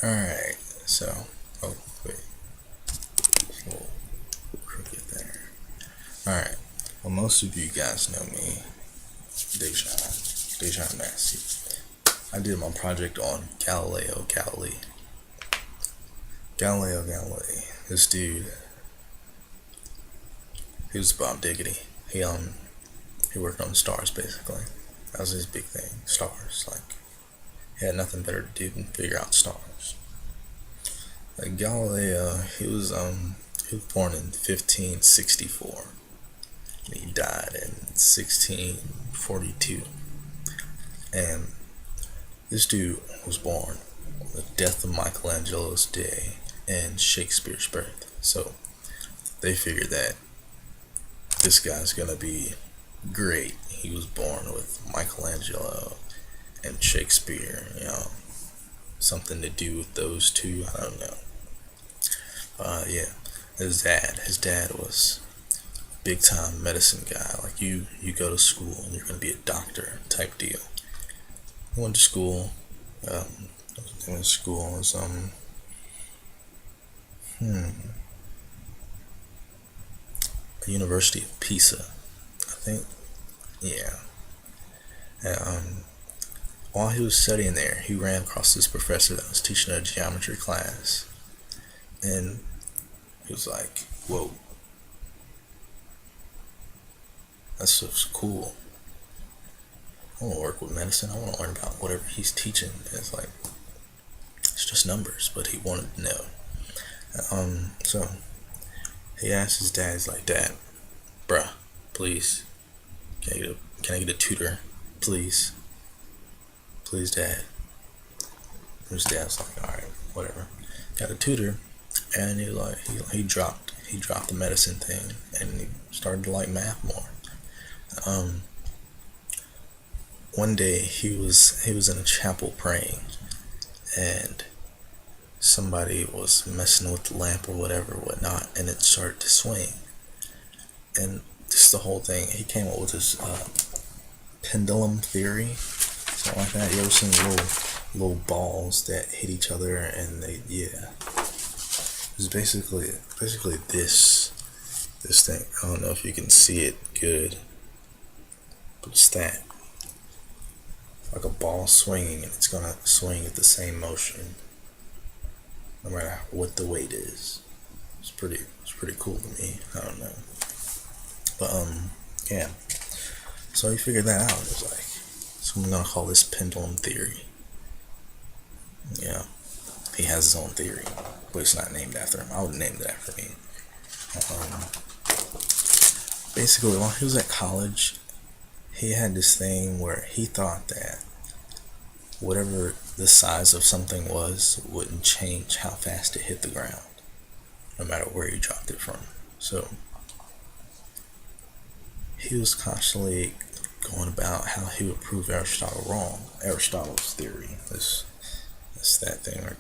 Alright, so, oh, wait, it's a little crooked there. Alright, well, most of you guys know me, Dejan Massey. I did my project on Galileo Galilei. Galileo Galilei. This dude, he was Bob Diggity. He worked on stars basically. That was his big thing, stars. Like, he had nothing better to do than figure out stars. Like Galileo, he was born in 1564. And he died in 1642. And this dude was born the death of Michelangelo's day and Shakespeare's birth. So they figured that this guy's gonna be great. He was born with Michelangelo and Shakespeare, something to do with those two. I don't know. Yeah, his dad was a big time medicine guy. Like you go to school and you're gonna be a doctor type deal. He went to school. Went to school was a University of Pisa, I think. Yeah. And, while he was studying there, he ran across this professor that was teaching a geometry class, and he was like, "Whoa, that's so cool. I want to work with medicine. I want to learn about whatever he's teaching." It's like it's just numbers, but he wanted to know. So he asked his dad. He's like, "Dad, bruh, please, can I get a tutor, please, please, Dad." And his dad's like, "All right, whatever." Got a tutor, and he dropped the medicine thing, and he started to like math more. Um, One day he was in a chapel praying, and somebody was messing with the lamp or whatnot, and it started to swing. And just the whole thing, he came up with this pendulum theory, something like that. You ever seen little balls that hit each other, and yeah, it was basically this thing. I don't know if you can see it good, but it's that, like a ball swinging, and it's gonna swing at the same motion no matter what the weight is. It's pretty cool to me. I don't know, but yeah. So he figured that out. It was like, so I'm gonna call this pendulum theory. Yeah, he has his own theory, but it's not named after him. I would name it after me. Um, Basically, while he was at college, he had this thing where he thought that whatever the size of something was wouldn't change how fast it hit the ground, no matter where you dropped it from. So he was constantly going about how he would prove Aristotle wrong. Aristotle's theory. This that thing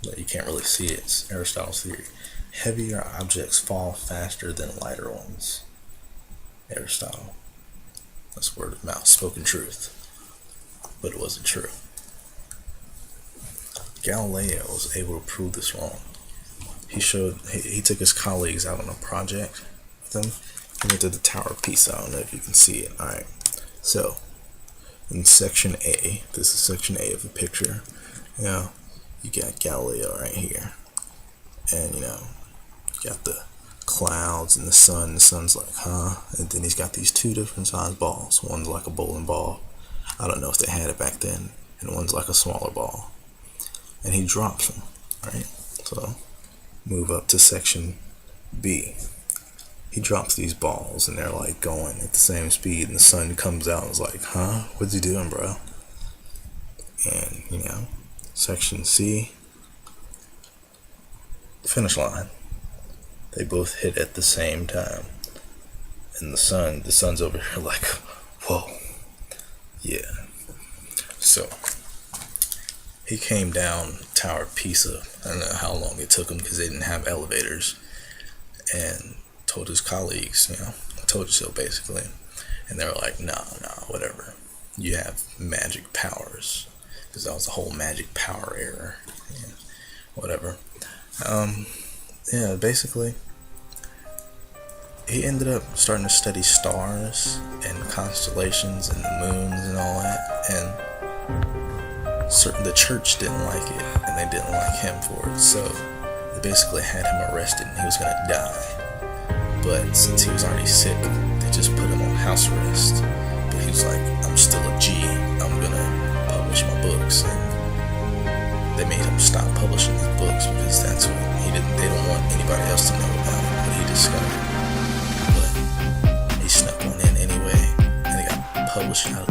that you can't really see it. It's Aristotle's theory. Heavier objects fall faster than lighter ones. Aristotle. That's word of mouth, spoken truth. But it wasn't true. Galileo was able to prove this wrong. He took his colleagues out on a project with him. He went to the Tower of Pisa. I don't know if you can see it. Alright. So, in section A, this is section A of the picture, you got Galileo right here. And, you got the clouds and the sun. The sun's like, huh? And then he's got these two different size balls. One's like a bowling ball. I don't know if they had it back then. And one's like a smaller ball. And he drops them, right? So, move up to section B. He drops these balls, and they're like going at the same speed, and the sun comes out and is like, huh? What's he doing, bro? And, section C, finish line. They both hit at the same time. And the sun's over here like, whoa. Yeah. So, he came down Tower of Pisa. I don't know how long it took him because they didn't have elevators. And told his colleagues, I told you so basically. And they were like, nah, whatever. You have magic powers. Because that was the whole magic power era. Yeah. whatever. Um, yeah, basically, he ended up starting to study stars and constellations and the moons and all that, and the church didn't like it, and they didn't like him for it, so they basically had him arrested and he was gonna die. But since he was already sick, they just put him on house arrest. But he was like, I'm still a G, I'm gonna publish my books. And they made him stop publishing his books because that's what they don't want anybody else to know about what he discovered. But he snuck one in anyway, and it got published out of